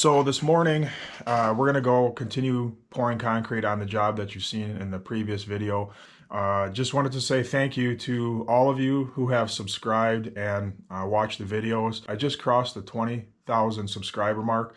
So this morning, we're going to go continue pouring concrete on the job that you've seen in the previous video. Just wanted to say thank you to all of you who have subscribed and watched the videos. I just crossed the 20,000 subscriber mark.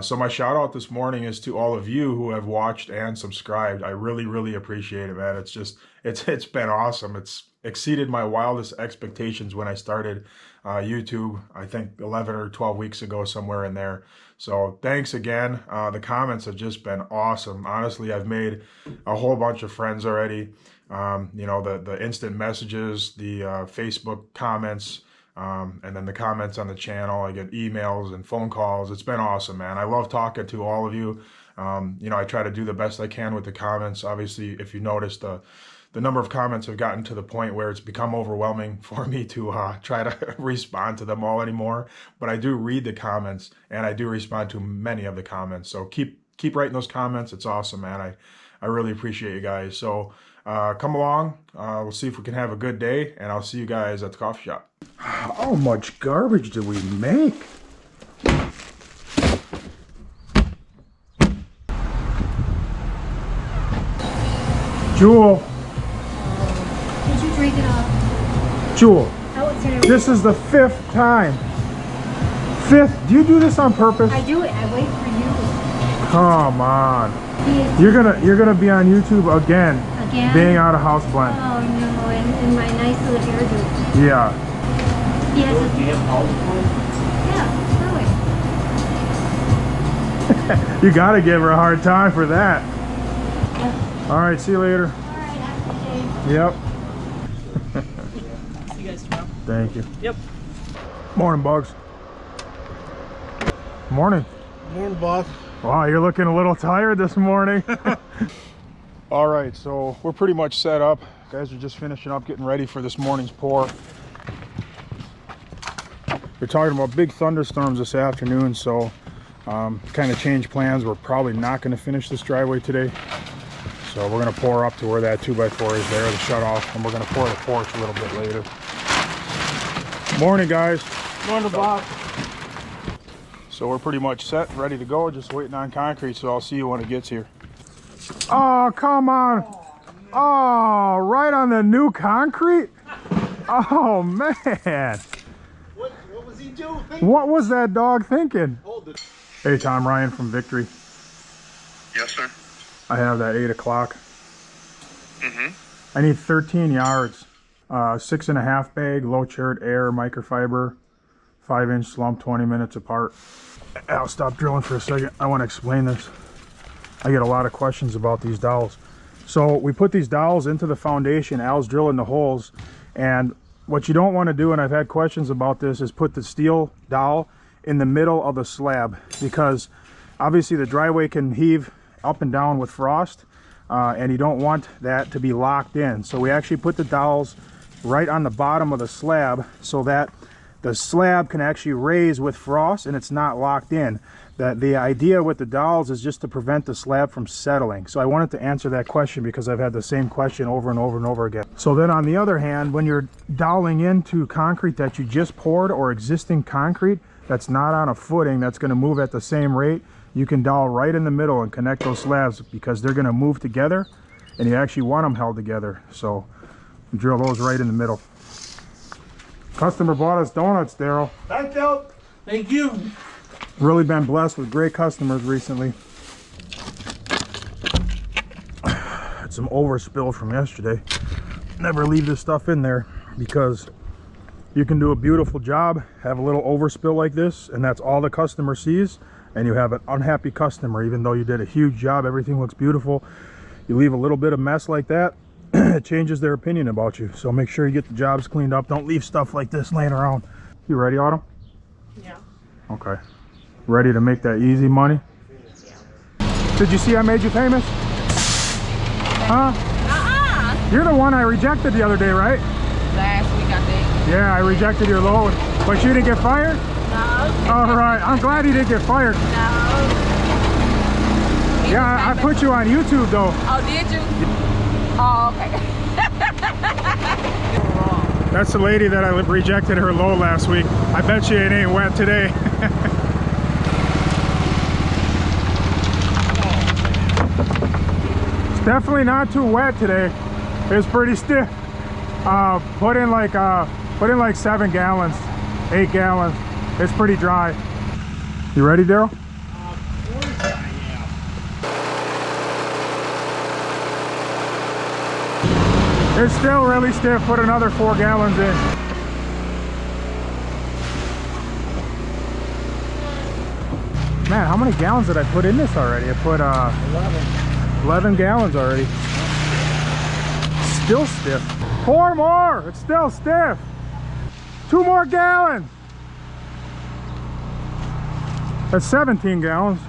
So my shout out this morning is to all of you who have watched and subscribed. I really appreciate it, man. It's been awesome. It's exceeded my wildest expectations when I started YouTube, I think 11 or 12 weeks ago, somewhere in there. So thanks again. The comments have just been awesome. Honestly, I've made a whole bunch of friends already. You know, the instant messages, the Facebook comments, and then the comments on the channel. I get emails and phone calls. It's been awesome, man. I love talking to all of you. You know, I try to do the best I can with the comments. Obviously, if you noticed, the number of comments have gotten to the point where it's become overwhelming for me to try to respond to them all anymore. But I do read the comments and I do respond to many of the comments. So keep writing those comments. It's awesome, man. I really appreciate you guys. So come along. We'll see if we can have a good day, and I'll see you guys at the coffee shop. How much garbage do we make? Jewel. Did you drink it all? Jewel, this is the 5th time. 5th? Do you do this on purpose? I do it. I wait for you. Come on. You're gonna be on YouTube again. Again? Being out of house blend. Oh no, in my nice little hairdo. Yeah. He has a... Do you have house blend? Yeah, really. You gotta give her a hard time for that. Yeah. All right, see you later. All right, after Yep. See you guys tomorrow. Thank you. Yep. Morning, Bugs. Morning. Morning, boss. Wow, you're looking a little tired this morning. All right, so we're pretty much set up. Guys are just finishing up, getting ready for this morning's pour. We're talking about big thunderstorms this afternoon, so kind of changed plans. We're probably not going to finish this driveway today. So we're going to pour up to where that 2x4 is there, the shut off, and we're going to pour the porch a little bit later. Morning, guys. Morning, boss. So we're pretty much set, ready to go, just waiting on concrete, so I'll see you when it gets here. Oh, come on. Oh, right on the new concrete? Oh, man. What was he doing? What was that dog thinking? Hold it. Hey, Tom, Ryan from Victory. Yes, sir. I have that 8 o'clock. Mm-hmm. I need 13 yards. 6.5 bag, low churred air, microfiber, 5-inch slump, 20 minutes apart. I'll stop drilling for a second. I want to explain this. I get a lot of questions about these dowels. So we put these dowels into the foundation. Al's drilling the holes, and what you don't want to do, and I've had questions about this, is put the steel dowel in the middle of the slab, because obviously the driveway can heave up and down with frost, and you don't want that to be locked in. So we actually put the dowels right on the bottom of the slab so that the slab can actually raise with frost and it's not locked in. The idea with the dowels is just to prevent the slab from settling. So I wanted to answer that question because I've had the same question over and over and over again. So then on the other hand, when you're doweling into concrete that you just poured or existing concrete that's not on a footing that's going to move at the same rate, you can dowel right in the middle and connect those slabs because they're going to move together and you actually want them held together. So drill those right in the middle. Customer bought us donuts, Daryl. Thank you. Thank you. Really been blessed with great customers recently. Had some overspill from yesterday. Never leave this stuff in there because you can do a beautiful job, have a little overspill like this, and that's all the customer sees, and you have an unhappy customer. Even though you did a huge job, everything looks beautiful, you leave a little bit of mess like that, it changes their opinion about you. So make sure you get the jobs cleaned up. Don't leave stuff like this laying around. You ready, Autumn? Yeah. Okay. Ready to make that easy money? Yeah. Did you see I made you famous? Huh? You're the one I rejected the other day, right? Last week, I think. Yeah, I rejected your loan. But you didn't get fired? No. All right. I'm glad you didn't get fired. No. Yeah, I put you on YouTube, though. Oh, did you? Oh, okay. That's the lady that I rejected her low last week. I bet you it ain't wet today. Definitely not too wet today. It's pretty stiff. Put in like 7 gallons, 8 gallons. It's pretty dry. You ready, Daryl? It's still really stiff. Put another 4 gallons in. Man, how many gallons did I put in this already? I put 11 gallons already. Still stiff. 4 more. It's still stiff. 2 more gallons. That's 17 gallons.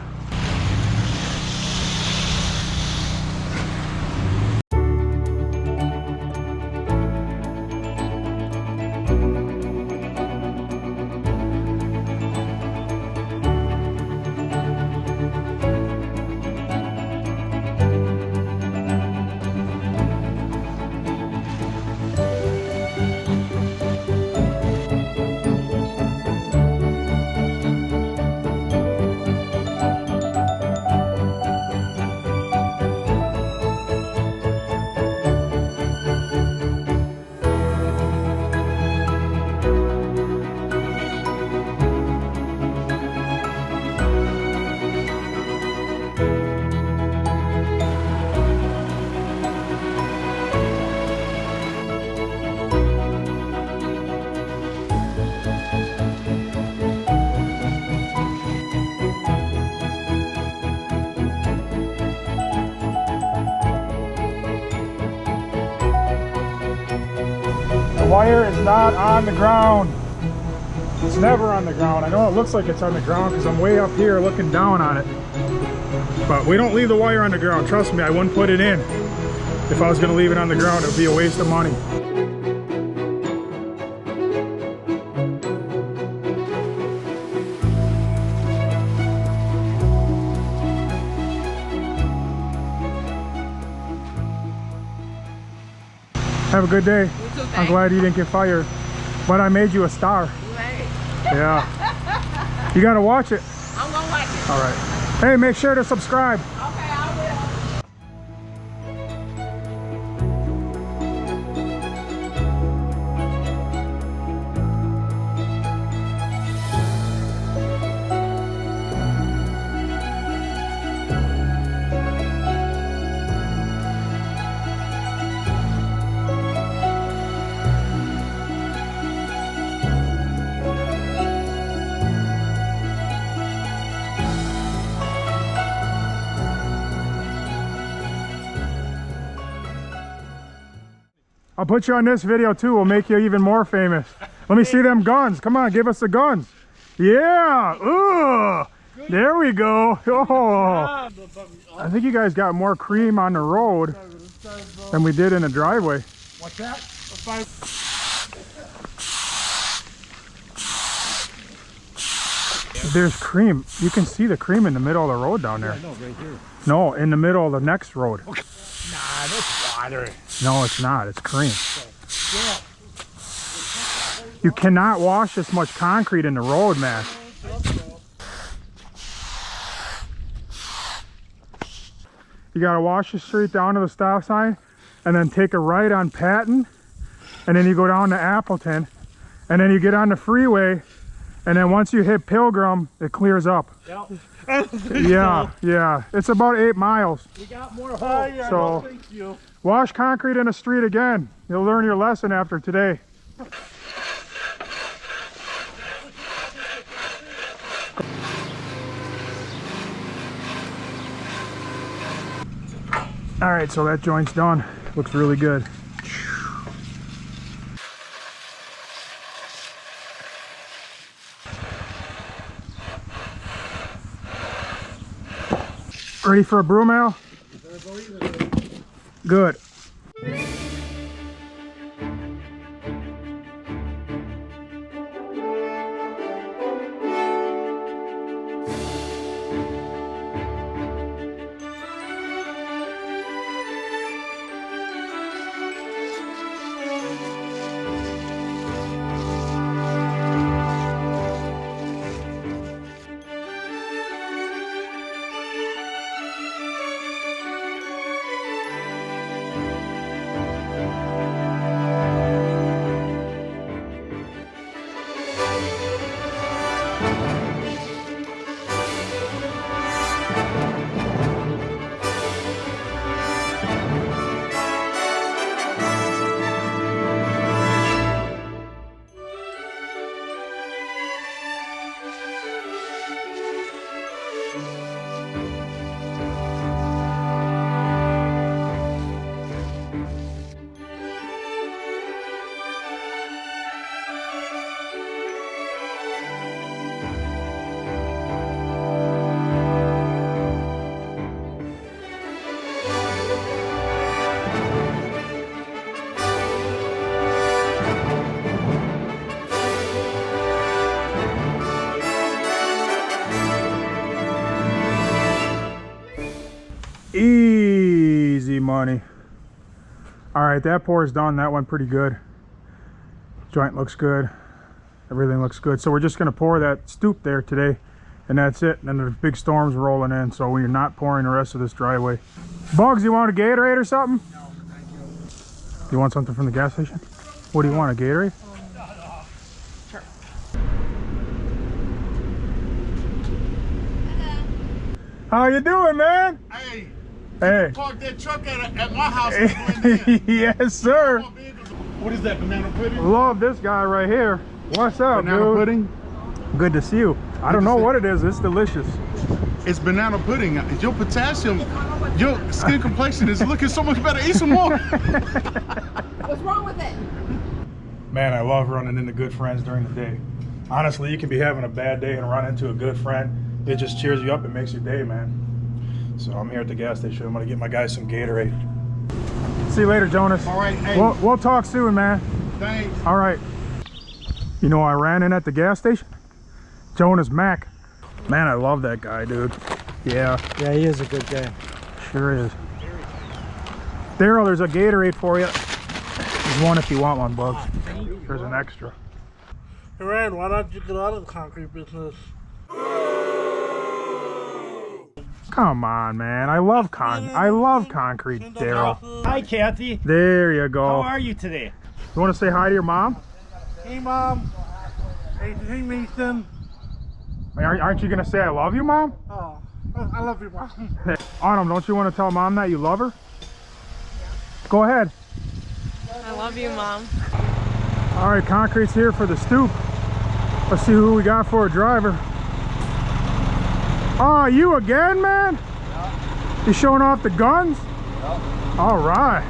The wire is not on the ground. It's never on the ground. I know it looks like it's on the ground because I'm way up here looking down on it. But we don't leave the wire on the ground. Trust me, I wouldn't put it in. If I was going to leave it on the ground, it would be a waste of money. Have a good day. I'm glad you didn't get fired. But I made you a star. Right. Yeah. You gotta watch it. I'm gonna watch it. All right. Hey, make sure to subscribe. Okay, I will. I'll put you on this video too. We'll make you even more famous. Let me see them guns. Come on, give us the guns. Yeah. Ooh. There we go. Oh. I think you guys got more cream on the road than we did in the driveway. What's that? There's cream. You can see the cream in the middle of the road down there. No, right here. No, in the middle of the next road. Nah, that's water. No, it's not. It's cream. You cannot wash this much concrete in the road, man. You gotta wash the street down to the stop sign and then take a right on Patton, and then you go down to Appleton, and then you get on the freeway, and then once you hit Pilgrim, it clears up. Yeah. Yeah. It's about 8 miles. We got more holes. So- Thank you. Wash concrete in the street again. You'll learn your lesson after today. All right, so that joint's done. Looks really good. Ready for a broom, Al? Good. Easy money. All right, that pour is done. That went pretty good. Joint looks good. Everything looks good. So we're just gonna pour that stoop there today, and that's it. And then there's big storms rolling in, so we're not pouring the rest of this driveway. Bugs, you want a Gatorade or something? No, thank you. You want something from the gas station? What do you want, a Gatorade? Sure. How you doing, man? Hey, Hey. park that truck at my house. And go in there. Yes, sir. What is that, banana pudding? Love this guy right here. What's up, Banana dude? pudding? Good to see you. I don't know what it is. It's delicious. It's banana pudding. Your potassium, your skin complexion is looking so much better. Eat some more. What's wrong with it? Man, I love running into good friends during the day. Honestly, you can be having a bad day and run into a good friend. It just cheers you up and makes your day, man. So I'm here at the gas station. I'm gonna get my guys some Gatorade. See you later, Jonas. All right, hey. We'll talk soon, man. Thanks. All right. You know, I ran in at the gas station. Jonas Mack. Man, I love that guy, dude. Yeah. Yeah, he is a good guy. Sure is. Daryl, there's a Gatorade for you. There's one if you want one, Bugs. There's an extra. Hey, Ryan, why don't you get out of the concrete business? Come on, man. I love concrete, Daryl. Hi, Kathy. There you go. How are you today? You want to say hi to your mom? Hey, Mom. Hey, Nathan. Aren't you going to say I love you, Mom? Oh, I love you, Mom. Autumn, don't you want to tell Mom that you love her? Go ahead. I love you, Mom. All right, concrete's here for the stoop. Let's see who we got for a driver. Oh, you again, man? Yeah. You showing off the guns? Yeah. All right.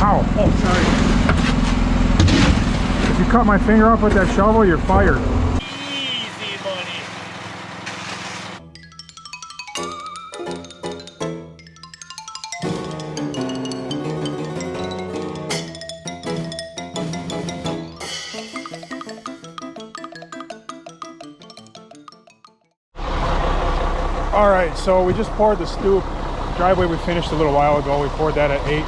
Ow. Oh, sorry. If you cut my finger off with that shovel, you're fired. Easy, buddy. All right, so we just poured the stoop. Driveway we finished a little while ago. We poured that at 8.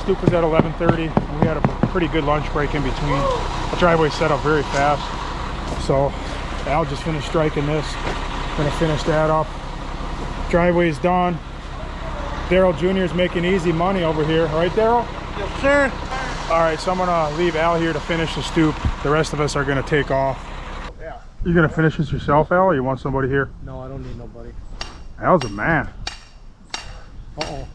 Stoop was at 11:30. We had a pretty good lunch break in between. The driveway set up very fast. So Al just finished striking this. Gonna finish that up. Driveway's done. Daryl Jr. is making easy money over here. Right, Daryl? Yes, sir. All right, so I'm gonna leave Al here to finish the stoop. The rest of us are gonna take off. Yeah. You gonna finish this yourself, Al, or you want somebody here? No, I don't need nobody. Al's a man. Uh-oh.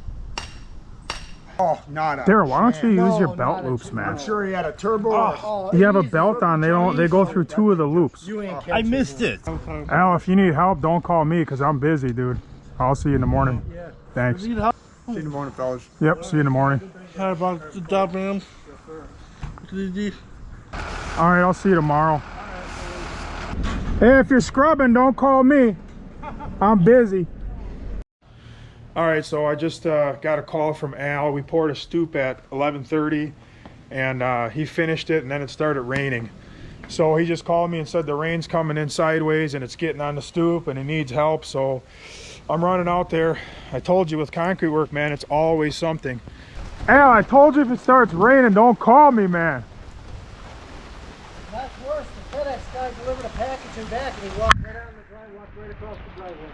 Oh, not a Daryl, why don't you use No, your belt not a loops, man? I'm sure he had a turbo. Oh, You have a belt on, they go through 2 of the loops. you ain't I catching missed it. Al, if you need help, don't call me because I'm busy, dude. I'll see you in the morning. Yeah. Thanks. Need help? See you in the morning, fellas. Yep, see you in the morning. How about the job, man? Easy. All right, I'll see you tomorrow. Hey, if you're scrubbing, don't call me. I'm busy. All right, so I just got a call from Al. We poured a stoop at 11:30, and he finished it, and then it started raining. So he just called me and said the rain's coming in sideways, and it's getting on the stoop, and he needs help. So I'm running out there. I told you with concrete work, man, it's always something. Al, I told you if it starts raining, don't call me, man. That's worse. The FedEx guy delivered a package and back, and he walked right out on the drive, walked right across the driveway.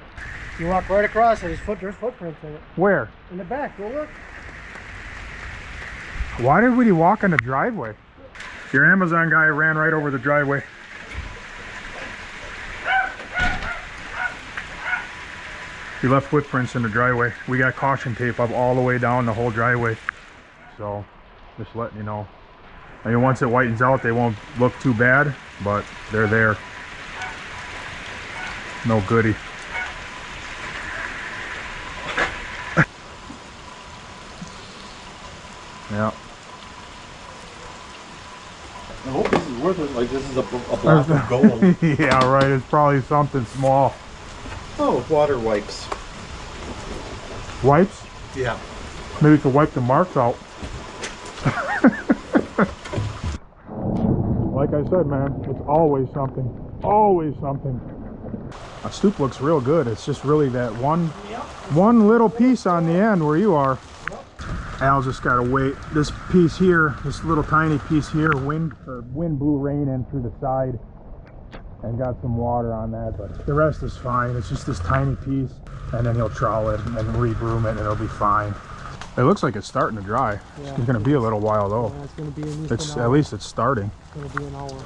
You walk right across it. There's footprints in it. Where? In the back. Go look. Why did we walk in the driveway? Your Amazon guy ran right over the driveway. He left footprints in the driveway. We got caution tape up all the way down the whole driveway. So, just letting you know. I mean, once it whitens out, they won't look too bad, but they're there. No goodie. block of gold. Yeah, right. It's probably something small. Oh, water wipes. Wipes? Yeah. Maybe you could wipe the marks out. Like I said, man, it's always something. Always something. A stoop looks real good. It's just really that one little piece on the end where you are. Al just gotta wait. This piece here, this little tiny piece here, wind blew rain in through the side and got some water on that, but the rest is fine. It's just this tiny piece, and then he'll trowel it and re-broom it and it'll be fine. It looks like it's starting to dry. Yeah. It's gonna be a little while though. Yeah, it's gonna be At least it's starting. It's gonna be an hour.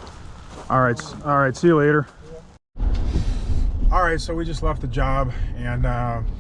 All right, see you later. All right, so we just left the job, and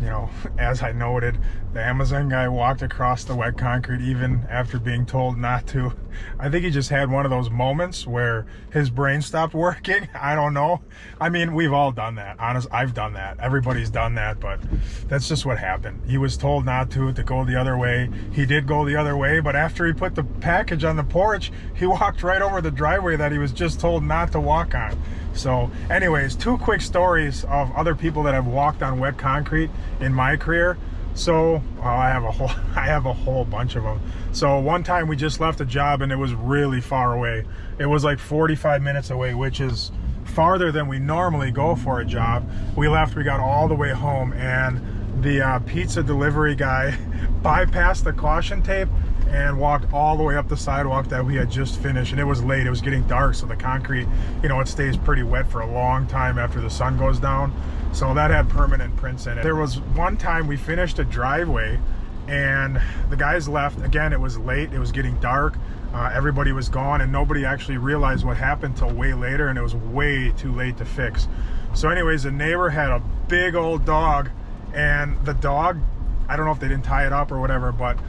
you know, as I noted, the Amazon guy walked across the wet concrete even after being told not to. I think he just had one of those moments where his brain stopped working. I don't know. I mean, we've all done that. Honest, I've done that. Everybody's done that, but that's just what happened. He was told not to go the other way. He did go the other way, but after he put the package on the porch, he walked right over the driveway that he was just told not to walk on. So anyways, 2 quick stories of other people that have walked on wet concrete in my career. So I have a whole bunch of them. So one time we just left a job and it was really far away. It was like 45 minutes away, which is farther than we normally go for a job. We left, we got all the way home, and the pizza delivery guy bypassed the caution tape and walked all the way up the sidewalk that we had just finished. And it was late, it was getting dark, so the concrete, you know, it stays pretty wet for a long time after the sun goes down. So that had permanent prints in it. There was one time we finished a driveway and the guys left. Again, it was late, it was getting dark, everybody was gone, and nobody actually realized what happened till way later, and it was way too late to fix. So anyways, the neighbor had a big old dog, and the dog, I don't know if they didn't tie it up or whatever, but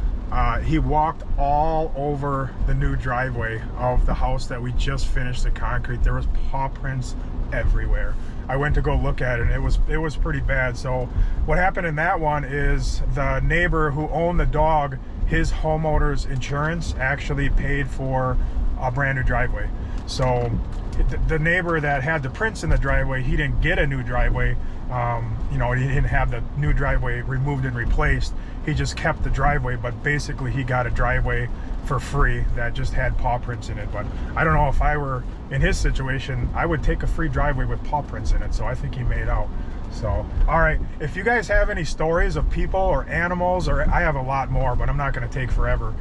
he walked all over the new driveway of the house that we just finished the concrete. There was paw prints everywhere. I went to go look at it, and it was pretty bad. So what happened in that one is the neighbor who owned the dog, his homeowner's insurance actually paid for a brand new driveway. So the neighbor that had the prints in the driveway, he didn't get a new driveway. You know, he didn't have the new driveway removed and replaced. He just kept the driveway, but basically he got a driveway for free that just had paw prints in it. But I don't know, if I were in his situation, I would take a free driveway with paw prints in it. So I think he made out. So, all right, if you guys have any stories of people or animals, or I have a lot more, but I'm not going to take forever,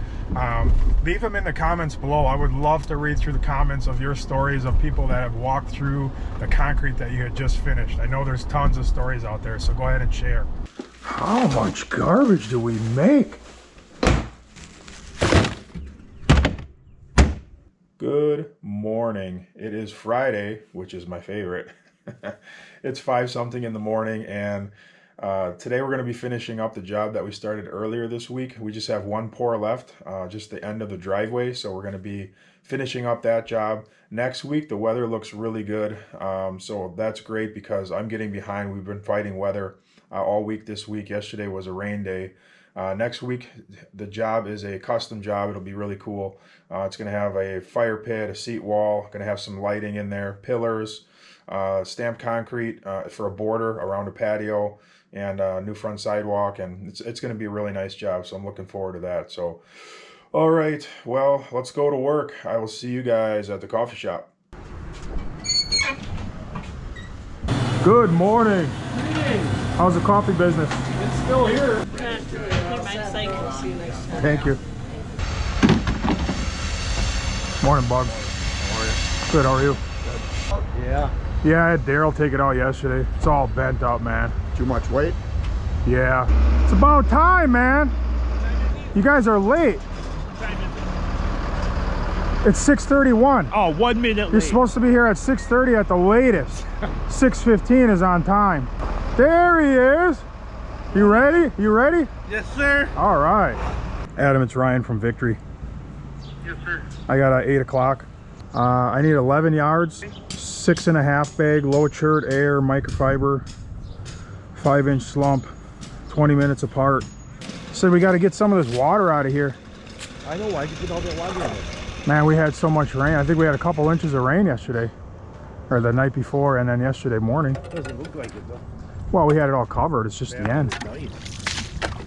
leave them in the comments below. I would love to read through the comments of your stories of people that have walked through the concrete that you had just finished. I know there's tons of stories out there, so go ahead and share. How much garbage do we make? Good morning. It is Friday, which is my favorite. It's 5-something in the morning, and today we're going to be finishing up the job that we started earlier this week. We just have one pour left, just the end of the driveway, so we're going to be finishing up that job. Next week the weather looks really good, so that's great because I'm getting behind. We've been fighting weather all week this week. Yesterday was a rain day. Next week the job is a custom job. It'll be really cool. It's going to have a fire pit, a seat wall, going to have some lighting in there, pillars, stamped concrete for a border around a patio, and a new front sidewalk, and it's going to be a really nice job, so I'm looking forward to that. So all right, well, let's go to work. I will see you guys at the coffee shop. Good morning. How's the coffee business? It's still here. Thank you. Morning, Bug. How are you? Good, how are you? Yeah. Yeah, I had Daryl take it out yesterday. It's all bent up, man. Too much weight? Yeah. It's about time, man. You guys are late. It's 6:31. Oh, 1 minute late. You're supposed to be here at 6:30 at the latest. 6:15 is on time. There he is. You ready? You ready? Yes, sir. All right. Adam, it's Ryan from Victory. Yes, sir. I got 8 o'clock. I need 11 yards, 6.5 bag, low chert air, microfiber, 5-inch slump, 20 minutes apart. Said we got to get some of this water out of here. I know, why did you get all that water in it? Man, we had so much rain. I think we had a couple inches of rain yesterday. or the night before, and then yesterday morning. Doesn't look like it though. Well, we had it all covered. It's just the end. Nice.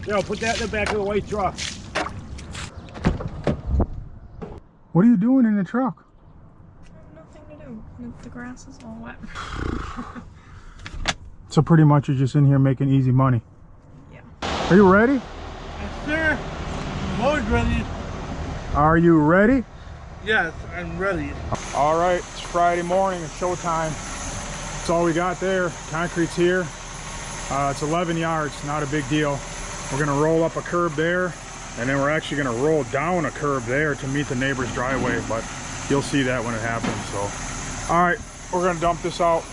Yo, put that in the back of the white truck. What are you doing in the truck? Nothing to do. The grass is all wet. So pretty much you're just in here making easy money. Yeah. Are you ready? Yes, sir. I'm always ready. Are you ready? Yes, I'm ready. All right, it's Friday morning. It's showtime. That's all we got there. Concrete's here. It's 11 yards, not a big deal. We're gonna roll up a curb there, and then we're actually gonna roll down a curb there to meet the neighbor's driveway, but you'll see that when it happens. So, all right, we're gonna dump this out.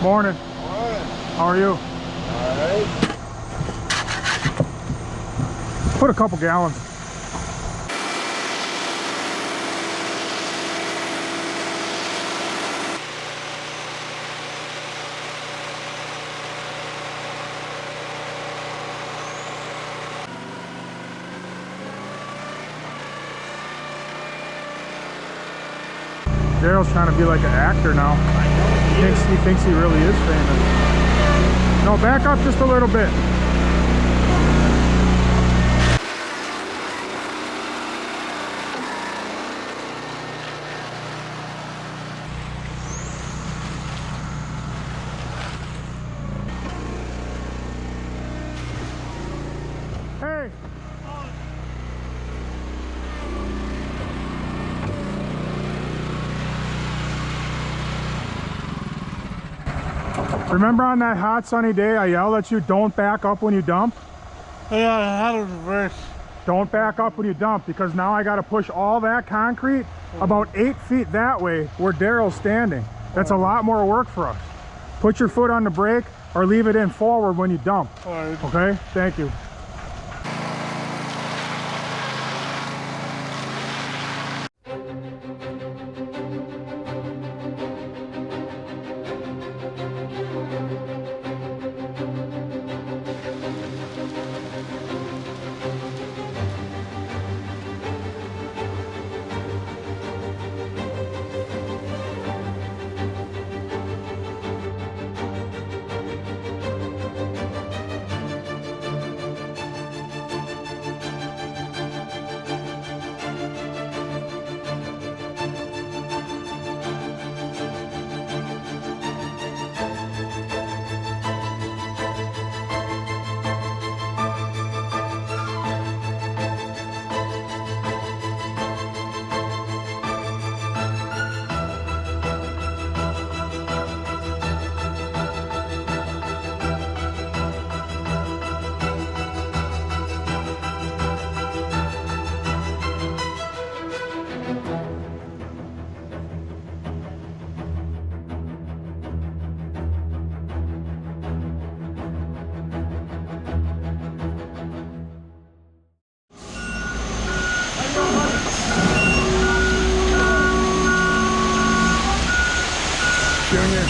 Morning. Morning. How are you? All right. Put a couple gallons. Daryl's trying to be like an actor now. He thinks he really is famous. No, back up just a little bit. Hey! Remember on that hot sunny day I yelled at you, don't back up when you dump? Yeah, I had a reverse. Don't back up when you dump, because now I got to push all that concrete about 8 feet that way where Daryl's standing. That's a lot more work for us. Put your foot on the brake or leave it in forward when you dump. All right. Okay? Thank you.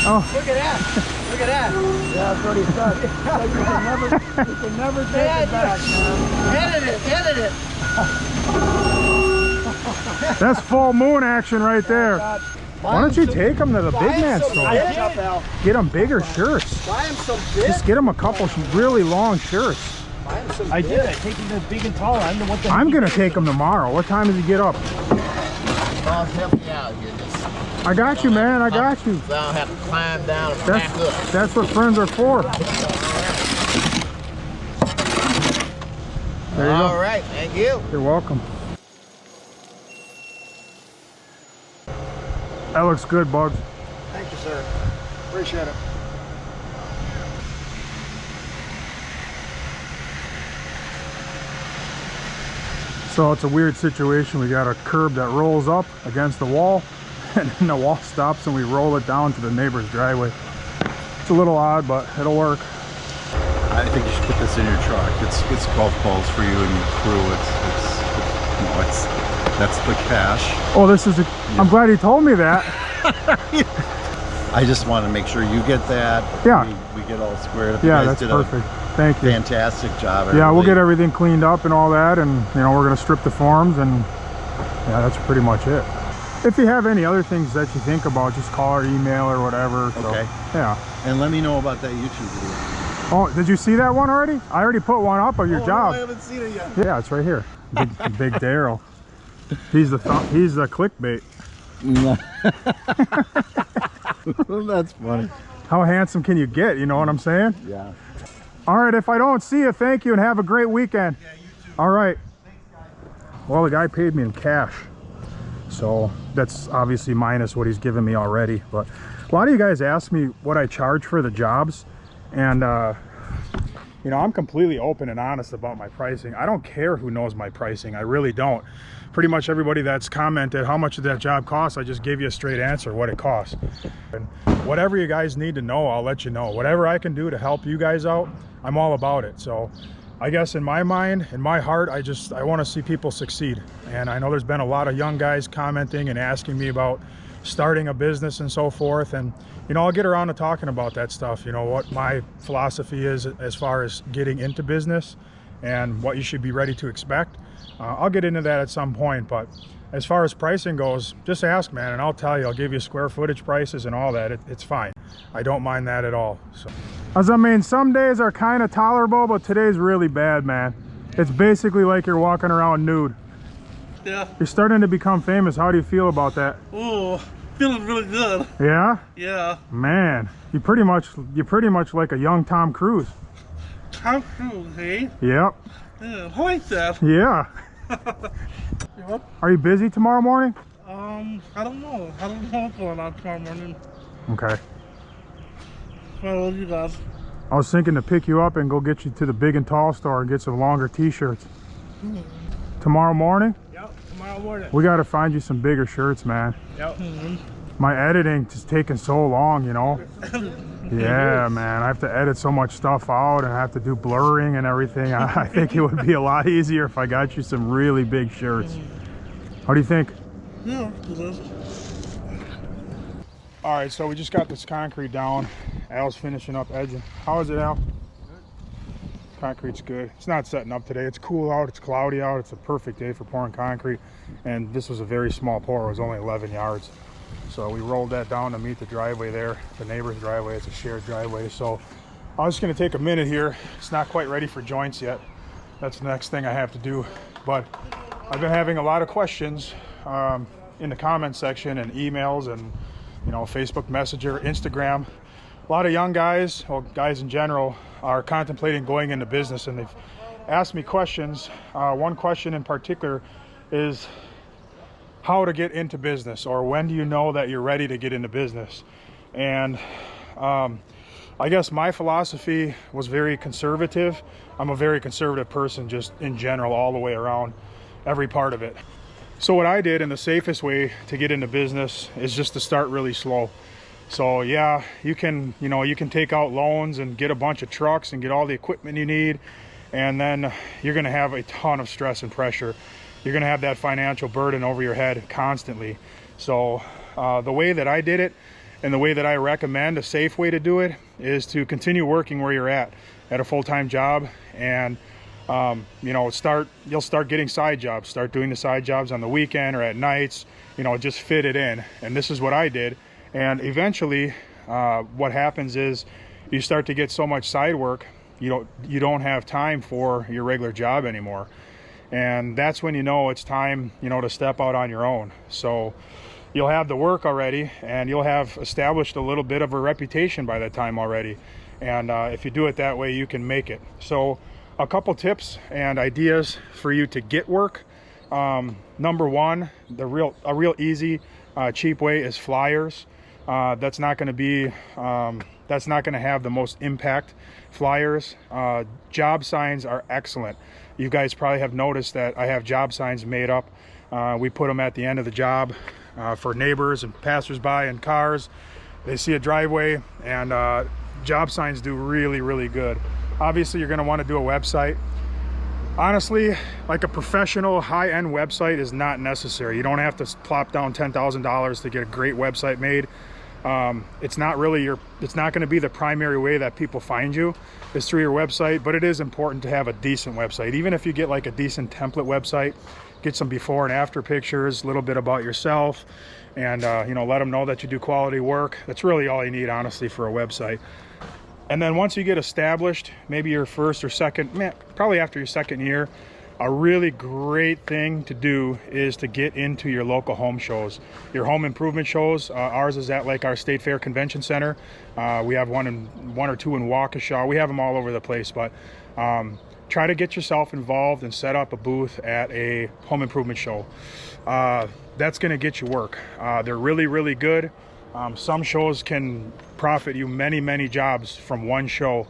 Oh. Look at that. Look at that. Yeah, that's what he said. You can never take it back, man. Edit it. That's full moon action right there. Why don't you take them to the big man store? Get them bigger shirts. Buy him some big. Just get them a couple really long shirts. Buy him some big. I take him to big and tall. I'm gonna take them tomorrow. What time does he get up? I'll help you out here. I got you, man. I got you. So I don't have to climb down and back up. That's what friends are for. There you go. All right, thank you. You're welcome. That looks good, Bugs. Thank you, sir. Appreciate it. So it's a weird situation. We got a curb that rolls up against the wall, and then the wall stops and we roll it down to the neighbor's driveway. It's a little odd, but it'll work. I think you should put this in your truck. It's golf balls for you and your crew. That's the cash. Oh, this is I'm glad he told me that. I just want to make sure you get that. Yeah. We get all squared up. Yeah, You guys that's did perfect. Thank you. a fantastic job. Yeah, we'll everybody. get everything cleaned up and all that, and we're gonna strip the forms, and yeah, that's pretty much it. If you have any other things that you think about, just call or email or whatever. So, Okay. yeah. And let me know about that YouTube video. Oh, did you see that one already? I already put one up of your job. No, I haven't seen it yet. Yeah, it's right here. Big Daryl. He's the clickbait. That's funny. How handsome can you get? You know what I'm saying? Yeah. All right, if I don't see you, thank you and have a great weekend. Yeah, you too. All right. Well, the guy paid me in cash, so that's obviously minus what he's given me already. But a lot of you guys ask me what I charge for the jobs, and you know, I'm completely open and honest about my pricing. I don't care who knows my pricing. I really don't. Pretty much everybody that's commented how much did that job cost, I just gave you a straight answer what it costs. And whatever you guys need to know, I'll let you know. Whatever I can do to help you guys out, I'm all about it. So I guess in my mind, in my heart, I want to see people succeed. And I know there's been a lot of young guys commenting and asking me about starting a business and so forth. And, you know, I'll get around to talking about that stuff. You know, what my philosophy is as far as getting into business and what you should be ready to expect. I'll get into that at some point, but as far as pricing goes, just ask, man, and I'll tell you. I'll give you square footage prices and all that. It's fine. I don't mind that at all. So, as I mean, some days are kind of tolerable, but today's really bad, man. It's basically like you're walking around nude. Yeah. You're starting to become famous. How do you feel about that? Oh, feeling really good. Yeah? Yeah. Man, you're pretty much like a young Tom Cruise. Tom Cruise, eh? Yep. Yeah, I like that. Yeah. What? Are you busy tomorrow morning? I don't know. I don't know what's going on tomorrow morning. Okay. What you got? I was thinking to pick you up and go get you to the Big and Tall store and get some longer t-shirts. Tomorrow morning? Yep, tomorrow morning. We got to find you some bigger shirts, man. Yep. My editing is taking so long, you know. Yeah, man, I have to edit so much stuff out and I have to do blurring and everything. I think it would be a lot easier if I got you some really big shirts. How do you think? Yeah, it is. All right, so we just got this concrete down. Al's finishing up edging. How is it, Al? Good. Concrete's good. It's not setting up today. It's cool out, it's cloudy out. It's a perfect day for pouring concrete. And this was a very small pour. It was only 11 yards. So we rolled that down to meet the driveway there, the neighbor's driveway. It's a shared driveway. So I was just gonna take a minute here. It's not quite ready for joints yet. That's the next thing I have to do. But I've been having a lot of questions in the comment section and emails and, you know, Facebook Messenger, Instagram. A lot of young guys, or guys in general, are contemplating going into business, and they've asked me questions. One question in particular is how to get into business, or when do you know that you're ready to get into business? And I guess my philosophy was very conservative. I'm a very conservative person just in general, all the way around, every part of it. So what I did, and the safest way to get into business, is just to start really slow. So yeah, you can take out loans and get a bunch of trucks and get all the equipment you need, and then you're gonna have a ton of stress and pressure. You're gonna have that financial burden over your head constantly. So the way that I did it, and the way that I recommend, a safe way to do it, is to continue working where you're at a full-time job, and you know, you'll start getting side jobs. Start doing the side jobs on the weekend or at nights. You know, just fit it in. And this is what I did. And eventually, what happens is you start to get so much side work, you don't have time for your regular job anymore. And that's when you know it's time, you know, to step out on your own. So you'll have the work already, and you'll have established a little bit of a reputation by that time already. And if you do it that way, you can make it. So a couple tips and ideas for you to get work. Number one, a real easy, cheap way is flyers. That's not going to have the most impact. Flyers, job signs are excellent. You guys probably have noticed that I have job signs made up. We put them at the end of the job for neighbors and passersby and cars. They see a driveway, and job signs do really, really good. Obviously, you're going to want to do a website. Honestly, like a professional high-end website is not necessary. You don't have to plop down $10,000 to get a great website made. It's not going to be the primary way that people find you is through your website, but it is important to have a decent website. Even if you get like a decent template website, get some before and after pictures, a little bit about yourself, and you know, let them know that you do quality work. That's really all you need, honestly, for a website. And then once you get established, maybe your first or second, probably after your second year, a really great thing to do is to get into your local home shows, your home improvement shows. Ours is at like our State Fair Convention Center. We have one or two in Waukesha. We have them all over the place, but try to get yourself involved and set up a booth at a home improvement show. That's going to get you work. They're really, really good. Some shows can profit you many jobs from one show.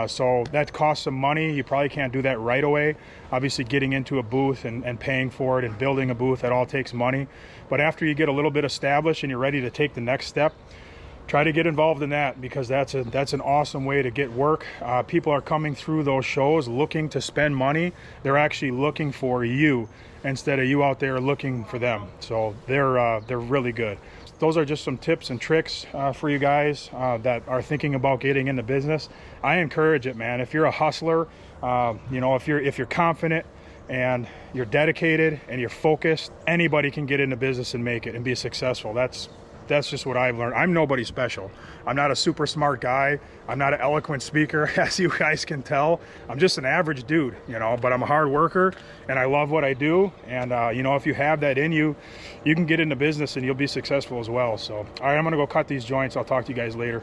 So that costs some money. You probably can't do that right away. Obviously, getting into a booth and paying for it and building a booth, that all takes money. But after you get a little bit established and you're ready to take the next step, try to get involved in that, because that's an awesome way to get work. People are coming through those shows looking to spend money. They're actually looking for you instead of you out there looking for them. So they're really good. Those are just some tips and tricks for you guys that are thinking about getting into business. I encourage it, man. If you're a hustler, you know, if you're confident and you're dedicated and you're focused, anybody can get into business and make it and be successful. That's just what I've learned. I'm nobody special. I'm not a super smart guy. I'm not an eloquent speaker, as you guys can tell. I'm just an average dude, you know, but I'm a hard worker and I love what I do. And, you know, if you have that in you, you can get into business and you'll be successful as well. So, all right, I'm going to go cut these joints. I'll talk to you guys later.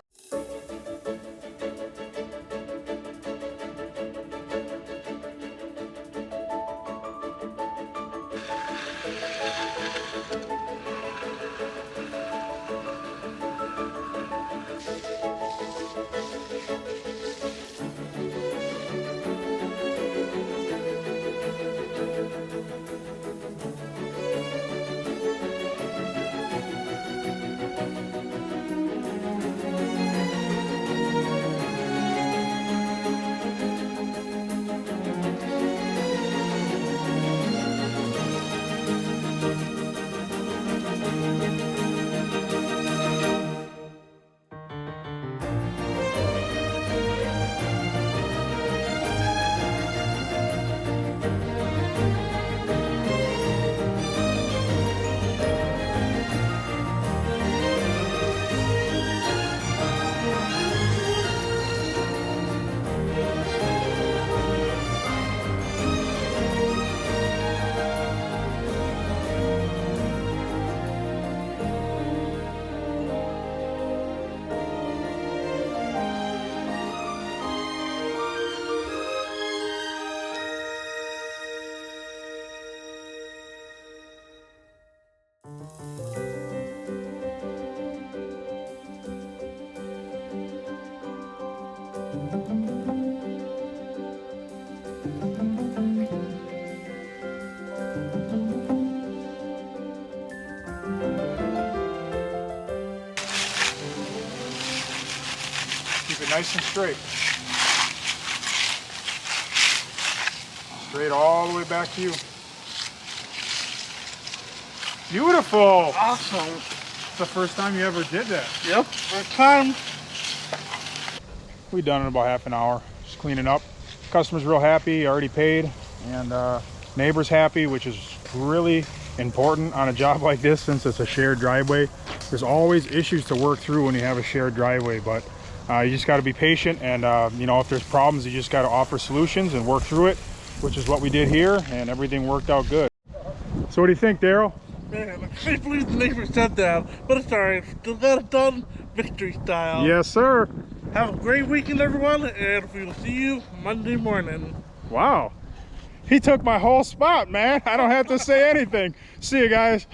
Keep it nice and straight. Straight all the way back to you. Beautiful. Awesome. It's the first time you ever did that. Yep, first time. We done in about half an hour. Just cleaning up. Customer's real happy, already paid, and neighbor's happy, which is really important on a job like this since it's a shared driveway. There's always issues to work through when you have a shared driveway, but you just got to be patient, and you know, if there's problems, you just got to offer solutions and work through it, which is what we did here, and everything worked out good. So what do you think, Daryl? Man, I can't believe the neighbor shut down, but it's alright. Still got it done, victory style. Yes, sir. Have a great weekend, everyone, and we will see you Monday morning. Wow. He took my whole spot, man. I don't have to say anything. See you guys.